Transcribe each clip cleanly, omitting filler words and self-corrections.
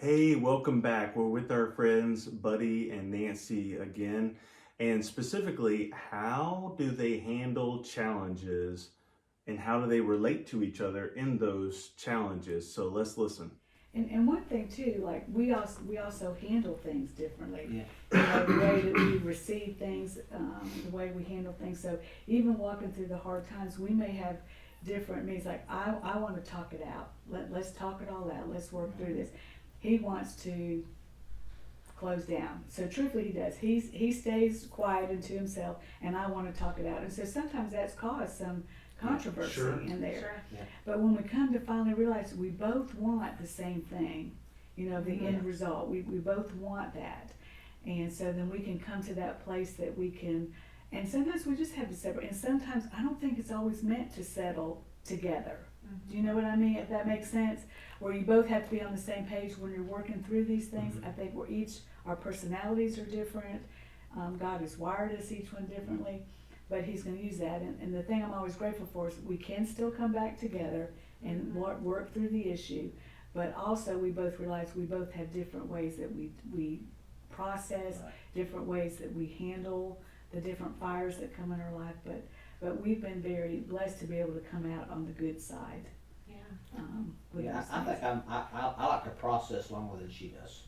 Hey, welcome back. We're with our friends Buddy and Nancy again. And specifically, how do they handle challenges and how do they relate to each other in those challenges? So let's listen. And one thing too, like we also handle things differently. Yeah. The way that we receive things, the way we handle things. So even walking through the hard times, we may have different means. Like I want to talk it out. Let's talk it all out. Let's work through this. He wants to close down. So truthfully, he does. He stays quiet into himself, and I want to talk it out. And so sometimes that's caused some controversy Sure. in there. Sure. Yeah. But when we come to finally realize we both want the same thing, the end result, we both want that. And so then we can come to that place that we can, and sometimes we just have to separate. And sometimes I don't think it's always meant to settle together. Do you know what I mean? If that makes sense, where you both have to be on the same page when you're working through these things. I think our personalities are different. God has wired us each one differently, but He's going to use that. And the thing I'm always grateful for is we can still come back together and work through the issue, but also we both realize we both have different ways that we process, Right. different ways that we handle the different fires that come in our life. But we've been very blessed to be able to come out on the good side. Yeah. With Yeah, those I things. think I like to process longer than she does.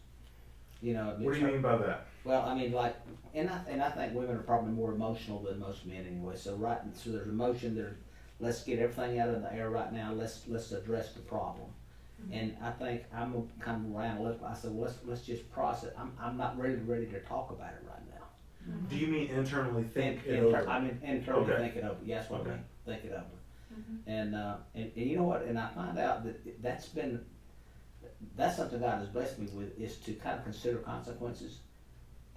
What do you mean by that? Well, I mean, like, and I think women are probably more emotional than most men anyway. So there's emotion. Let's get everything out of the air right now. Let's address the problem. And I think I'm kind of analytical. I said, well, let's just process. I'm not ready to talk about it right now. Do you mean internally think it Inter- over? I mean, internally Okay. think it over. Yes, what I Okay. mean. Think it over. And you know what? And I find out that that's something God has blessed me with, is to kind of consider consequences.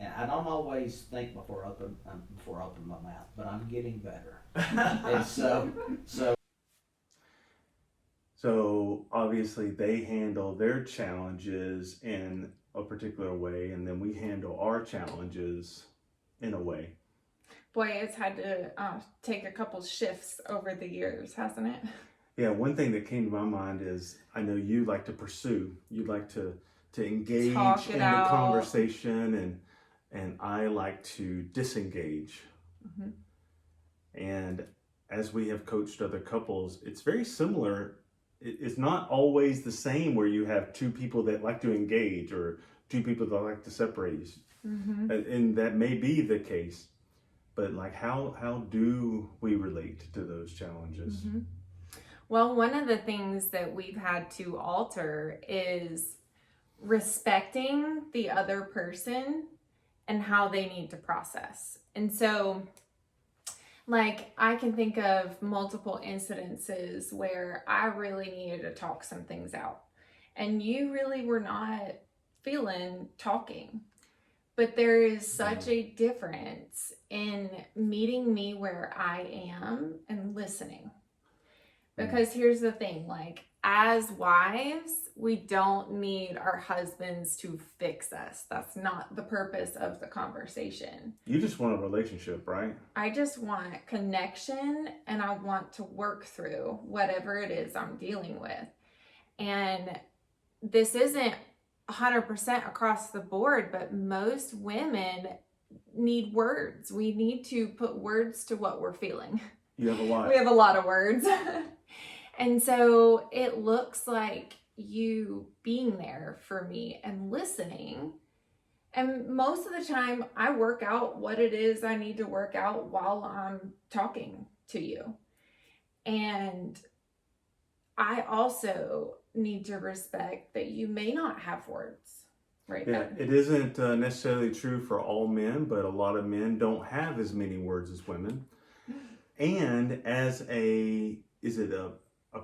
And I don't always think before I open my mouth, but I'm getting better. And so So obviously they handle their challenges in a particular way, and then we handle our challenges in a way. Boy, it's had to take a couple shifts over the years, hasn't it? Yeah, one thing that came to my mind is I know you like to pursue, you like to engage Talk it in the out. conversation, and I like to disengage. Mhm. And as we have coached other couples, it's very similar. It's not always the same where you have two people that like to engage or two people that like to separate. And that may be the case, but like how do we relate to those challenges? Well, one of the things that we've had to alter is respecting the other person and how they need to process. And so, like, I can think of multiple incidences where I really needed to talk some things out, and you really were not feeling talking. But there is such a difference in meeting me where I am and listening. Because here's the thing, like, as wives, we don't need our husbands to fix us. That's not the purpose of the conversation. You just want a relationship, right? I just want connection, and I want to work through whatever it is I'm dealing with. And this isn't 100% across the board, but most women need words. We need to put words to what we're feeling. You have a lot. We have a lot of words. And so it looks like you being there for me and listening. And most of the time, I work out what it is I need to work out while I'm talking to you. And I also need to respect that you may not have words right Yeah, now. it isn't necessarily true for all men, but a lot of men don't have as many words as women. And as a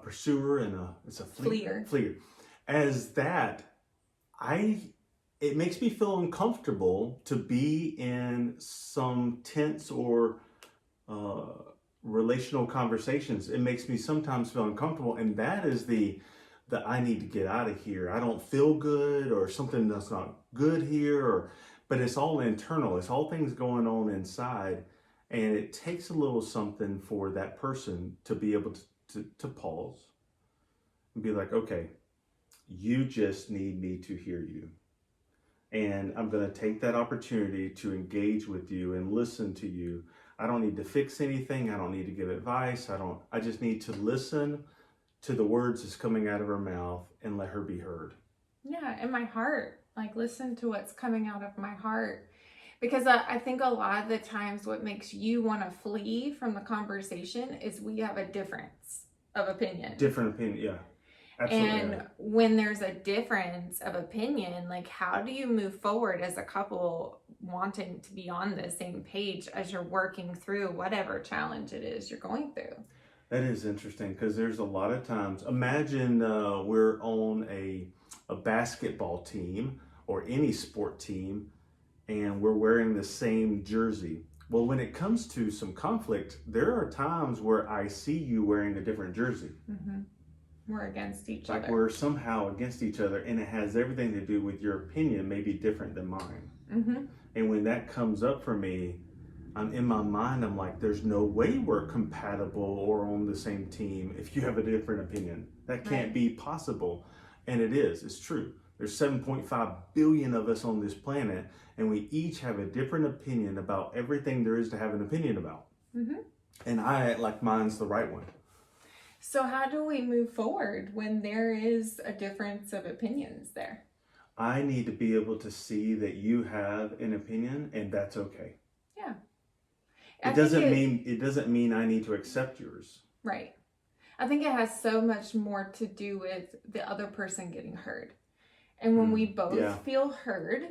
pursuer and it's a Fleer. As that, it makes me feel uncomfortable to be in some tense or relational conversations. It makes me sometimes feel uncomfortable, and that is the I need to get out of here. I don't feel good, or something that's not good here, but it's all internal. It's all things going on inside, and it takes a little something for that person to be able to pause and be like, okay, You just need me to hear you. And I'm going to take that opportunity to engage with you and listen to you. I don't need to fix anything. I don't need to give advice. I just need to listen to the words that's coming out of her mouth and let her be heard. Yeah, in my heart. Like, listen to what's coming out of my heart. Because I think a lot of the times what makes you want to flee from the conversation is we have a difference of opinion. Different opinion, yeah. Absolutely. And when there's a difference of opinion, like, how do you move forward as a couple wanting to be on the same page as you're working through whatever challenge it is you're going through? That is interesting, because there's a lot of times, imagine we're on a basketball team or any sport team, and we're wearing the same jersey. Well, when it comes to some conflict, there are times where I see you wearing a different jersey. Mm-hmm. We're against each Like other. we're somehow against each other, and it has everything to do with your opinion may be different than mine. Mm-hmm. And when that comes up for me, I'm in my mind, I'm like, there's no way we're compatible or on the same team if you have a different opinion. That can't Right. be possible. And it is, it's true. There's 7.5 billion of us on this planet, and we each have a different opinion about everything there is to have an opinion about. Mm-hmm. And I act like mine's the right one. So how do we move forward when there is a difference of opinions there? I need to be able to see that you have an opinion, and that's okay. Yeah. It doesn't mean I need to accept yours. Right. I think it has so much more to do with the other person getting heard. And when we both feel heard,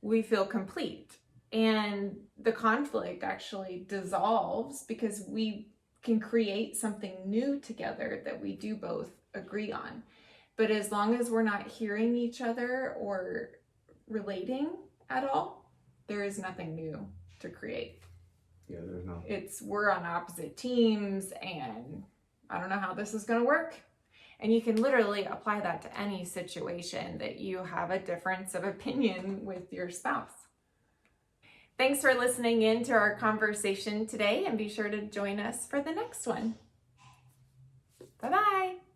we feel complete. And the conflict actually dissolves because we can create something new together that we do both agree on. But as long as we're not hearing each other or relating at all, there is nothing new to create. Yeah, there's no. We're on opposite teams, and I don't know how this is going to work. And you can literally apply that to any situation that you have a difference of opinion with your spouse. Thanks for listening in to our conversation today, and be sure to join us for the next one. Bye-bye.